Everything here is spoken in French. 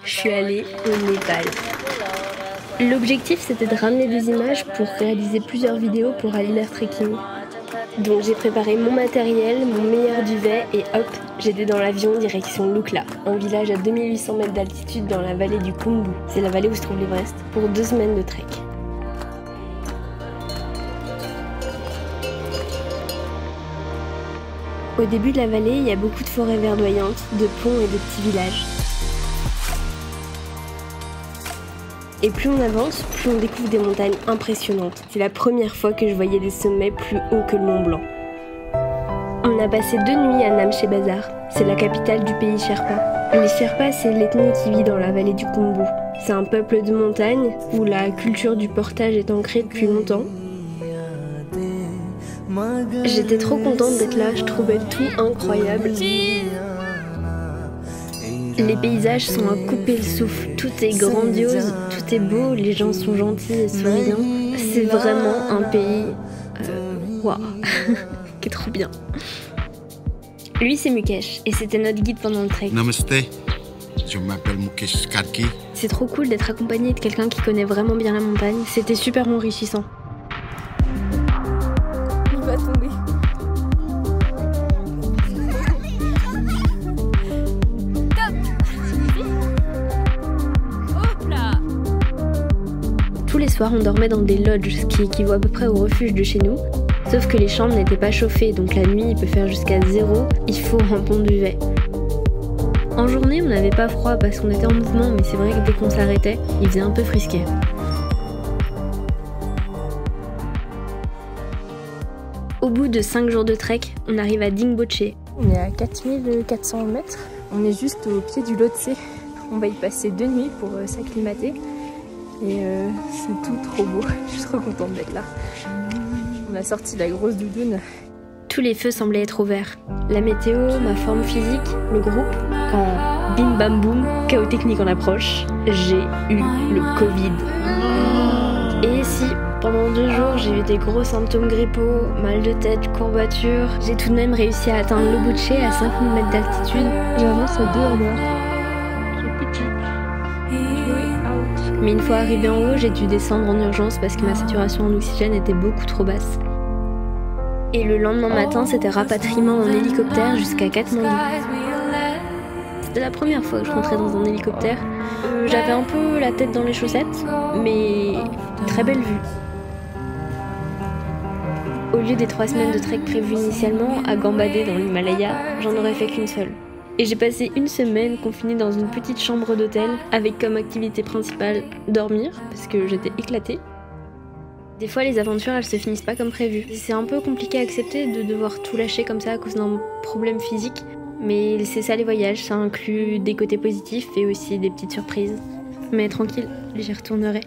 je suis allée au Népal. L'objectif, c'était de ramener des images pour réaliser plusieurs vidéos pour Alimer Trekking. Donc j'ai préparé mon matériel, mon meilleur duvet et hop, j'étais dans l'avion direction Lukla, un village à 2800 mètres d'altitude dans la vallée du Khumbu. C'est la vallée où se trouve l'Everest, pour 2 semaines de trek. Au début de la vallée, il y a beaucoup de forêts verdoyantes, de ponts et de petits villages. Et plus on avance, plus on découvre des montagnes impressionnantes. C'est la première fois que je voyais des sommets plus hauts que le Mont Blanc. On a passé 2 nuits à Namche Bazar, c'est la capitale du pays Sherpa. Les Sherpas, c'est l'ethnie qui vit dans la vallée du Khumbu. C'est un peuple de montagne où la culture du portage est ancrée depuis longtemps. J'étais trop contente d'être là, je trouvais tout incroyable. Les paysages sont à couper le souffle, tout est grandiose, tout est beau, les gens sont gentils et souriants. C'est vraiment un pays... waouh, qui est trop bien. Lui c'est Mukesh, et c'était notre guide pendant le trek. Namaste, je m'appelle Mukesh Karki. C'est trop cool d'être accompagné de quelqu'un qui connaît vraiment bien la montagne, c'était super enrichissant. Il va tomber. Tous les soirs, on dormait dans des lodges, ce qui équivaut à peu près au refuge de chez nous. Sauf que les chambres n'étaient pas chauffées, donc la nuit, il peut faire jusqu'à 0. Il faut un bon duvet. En journée, on n'avait pas froid parce qu'on était en mouvement, mais c'est vrai que dès qu'on s'arrêtait, il faisait un peu frisquet. Au bout de 5 jours de trek, on arrive à Dingboche. On est à 4400 mètres. On est juste au pied du Lhotse. On va y passer 2 nuits pour s'acclimater. Et c'est tout trop beau, je suis trop contente d'être là. On a sorti la grosse doudoune. Tous les feux semblaient être ouverts. La météo, ma forme physique, le groupe, quand bim bam boum, chaos technique en approche, j'ai eu le Covid. Et si, pendant 2 jours, j'ai eu des gros symptômes grippaux, mal de tête, courbatures, j'ai tout de même réussi à atteindre l'Obuche à 5000 mètres d'altitude. J'avance à 2 à l'heure. Mais une fois arrivée en haut, j'ai dû descendre en urgence parce que ma saturation en oxygène était beaucoup trop basse. Et le lendemain matin, c'était rapatriement en hélicoptère jusqu'à Katmandou. C'était la première fois que je rentrais dans un hélicoptère. J'avais un peu la tête dans les chaussettes, mais très belle vue. Au lieu des 3 semaines de trek prévues initialement, à gambader dans l'Himalaya, j'en aurais fait qu'une seule. Et j'ai passé 1 semaine confinée dans une petite chambre d'hôtel avec comme activité principale dormir, parce que j'étais éclatée. Des fois les aventures elles se finissent pas comme prévu. C'est un peu compliqué à accepter de devoir tout lâcher comme ça à cause d'un problème physique, mais c'est ça les voyages, ça inclut des côtés positifs et aussi des petites surprises. Mais tranquille, j'y retournerai.